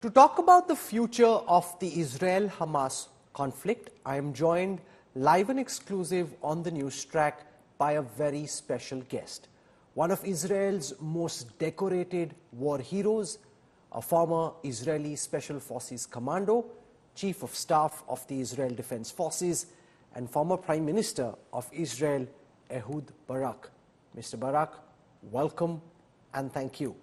To talk about the future of the Israel-Hamas conflict, I am joined live and exclusive on the news track by a very special guest. One of Israel's most decorated war heroes, a former Israeli Special Forces commando, Chief of Staff of the Israel Defense Forces, and former Prime Minister of Israel, Ehud Barak. Mr. Barak, welcome and thank you.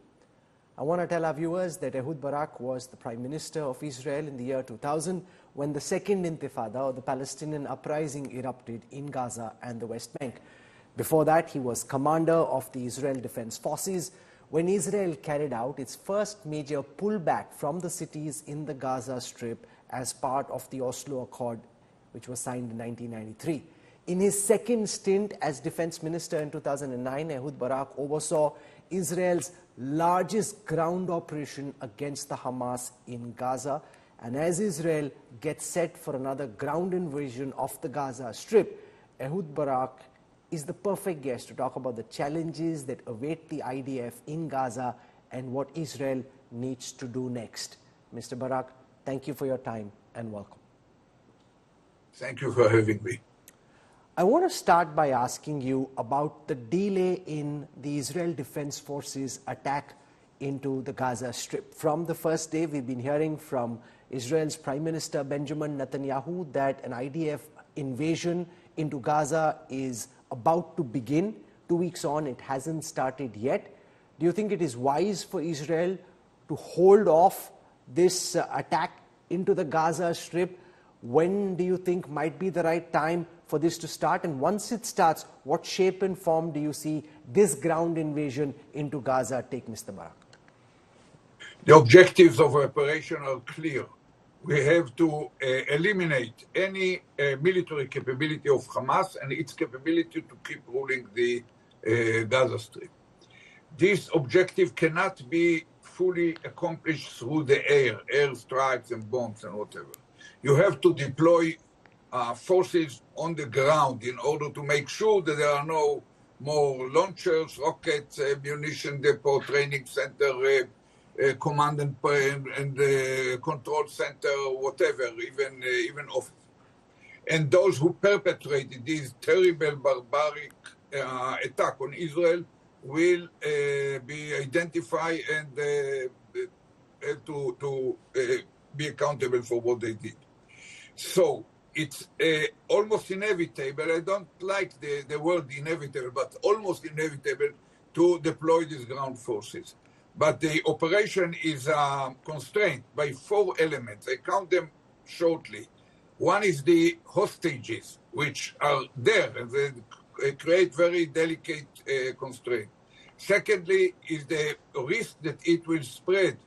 I want to tell our viewers that Ehud Barak was the Prime Minister of Israel in the year 2000 when the Second Intifada, or the Palestinian uprising, erupted in Gaza and the West Bank. Before that, he was commander of the Israel Defense Forces when Israel carried out its first major pullback from the cities in the Gaza Strip as part of the Oslo Accord, which was signed in 1993. In his second stint as Defense Minister in 2009, Ehud Barak oversaw Israel's largest ground operation against the Hamas in Gaza. And as Israel gets set for another ground invasion of the Gaza Strip, Ehud Barak is the perfect guest to talk about the challenges that await the IDF in Gaza and what Israel needs to do next. Mr. Barak, thank you for your time and welcome. Thank you for having me. I want to start by asking you about the delay in the Israel Defense Forces attack into the Gaza Strip. From the first day, we've been hearing from Israel's Prime Minister Benjamin Netanyahu that an IDF invasion into Gaza is about to begin. 2 weeks on, it hasn't started yet. Do you think it is wise for Israel to hold off this attack into the Gaza Strip? When do you think might be the right time for this to start? And once it starts, what shape and form do you see this ground invasion into Gaza take, Mr. Barak? The objectives of operation are clear. We have to eliminate any military capability of Hamas and its capability to keep ruling the Gaza Strip. This objective cannot be fully accomplished through the air strikes and bombs and whatever. You have to deploy forces on the ground in order to make sure that there are no more launchers, rockets, munition depot, training center, command and control center, whatever, even office. And those who perpetrated this terrible barbaric attack on Israel will be identified and have to be accountable for what they did. So it's almost inevitable, I don't like the word inevitable, but almost inevitable to deploy these ground forces. But the operation is constrained by 4 elements. I count them shortly. One is the hostages, which are there, and they create very delicate constraint. Secondly is the risk that it will spread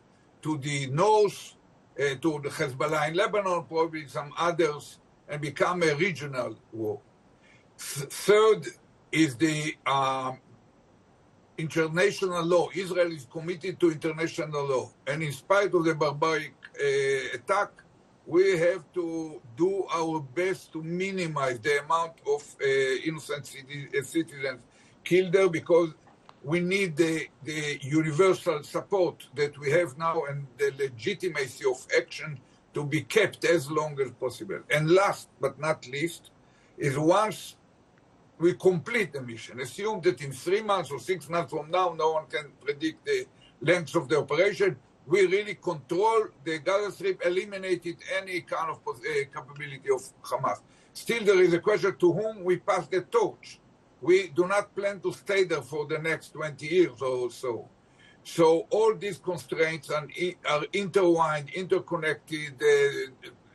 to the north, to the Hezbollah in Lebanon, probably some others, and become a regional war. Third is the international law. Israel is committed to international law. And in spite of the barbaric attack, we have to do our best to minimize the amount of innocent citizens killed there, because we need the universal support that we have now and the legitimacy of action to be kept as long as possible. And last but not least is once we complete the mission, assume that in 3 months or 6 months from now, no one can predict the length of the operation, we really control the Gaza Strip, eliminated any kind of capability of Hamas. Still, there is a question to whom we pass the torch. We do not plan to stay there for the next 20 years or so. So all these constraints are intertwined, interconnected,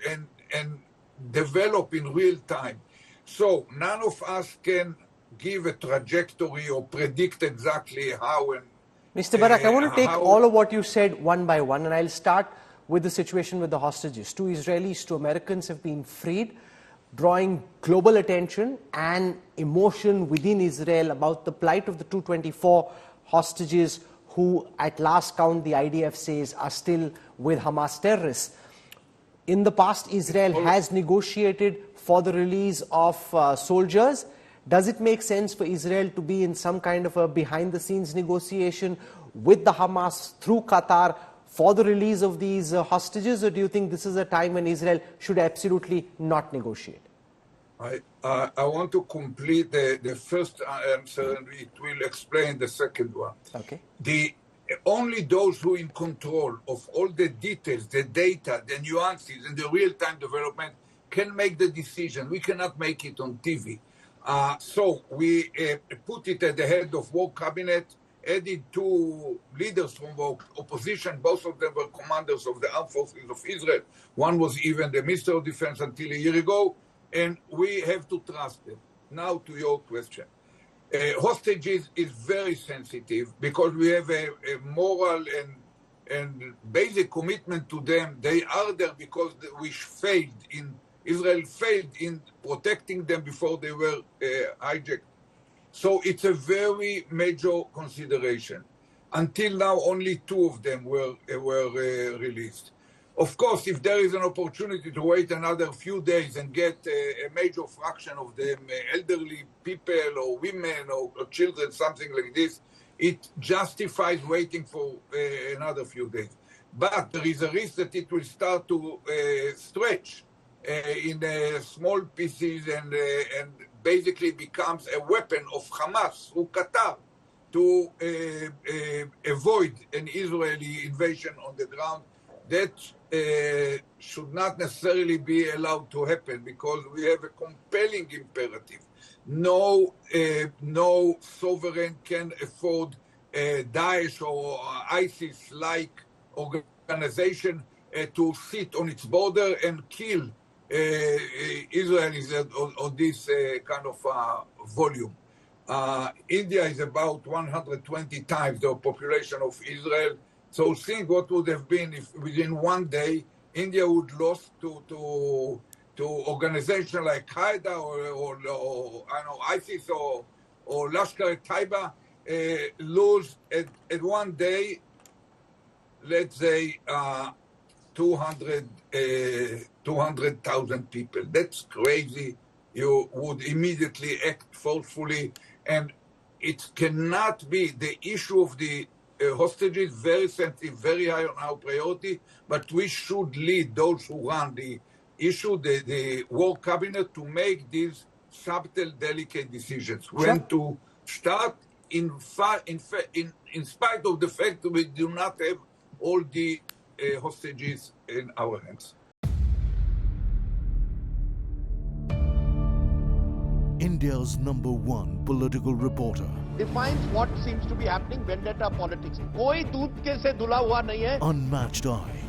and develop in real time. So none of us can give a trajectory or predict exactly how and... Mr. Barak, I want to take all of what you said one by one, and I'll start with the situation with the hostages. 2 Israelis, 2 Americans have been freed, drawing global attention and emotion within Israel about the plight of the 224 hostages who, at last count, the IDF says are still with Hamas terrorists. In the past, Israel has negotiated for the release of soldiers. Does it make sense for Israel to be in some kind of a behind-the-scenes negotiation with the Hamas through Qatar for the release of these hostages, or do you think this is a time when Israel should absolutely not negotiate? I want to complete the first answer, and it will explain the second one. Okay. Only those who are in control of all the details, the data, the nuances, and the real-time development can make the decision. We cannot make it on TV. So we put it at the head of war cabinet, added two leaders from the opposition. Both of them were commanders of the armed forces of Israel. One was even the Minister of Defense until a year ago, and we have to trust them. Now to your question. Hostages is very sensitive because we have a moral and basic commitment to them. They are there because Israel failed in protecting them before they were hijacked. So it's a very major consideration. Until now, only two of them were released. Of course, if there is an opportunity to wait another few days and get a major fraction of them, elderly people or women or children, something like this, it justifies waiting for another few days. But there is a risk that it will start to stretch in small pieces and basically becomes a weapon of Hamas through Qatar to avoid an Israeli invasion on the ground. That should not necessarily be allowed to happen because we have a compelling imperative. No sovereign can afford Daesh or ISIS-like organization to sit on its border and kill Israelis on this kind of volume. India is about 120 times the population of Israel. So think what would have been if within one day India would lost to organization like Qaeda or I know ISIS or Lashkar-e-Taiba lose at one day, let's say 200,000 people. That's crazy. You would immediately act forcefully, and it cannot be the issue of the hostages, very sensitive, very high on our priority, but we should lead those who run the issue, the war cabinet, to make these subtle, delicate decisions. When to start, in spite of the fact that we do not have all the hostages in our hands. India's #1 political reporter. Defines what seems to be happening, vendetta politics. कोई दूध के से धुला हुआ नहीं है. Unmatched eye,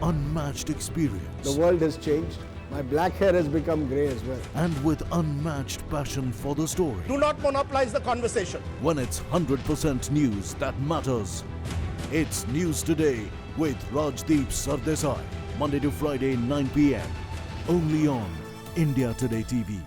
unmatched experience. The world has changed. My black hair has become grey as well. And with unmatched passion for the story. Do not monopolize the conversation. When it's 100% news that matters. It's News Today with Rajdeep Sardesai. Monday to Friday, 9 p.m. Only on India Today TV.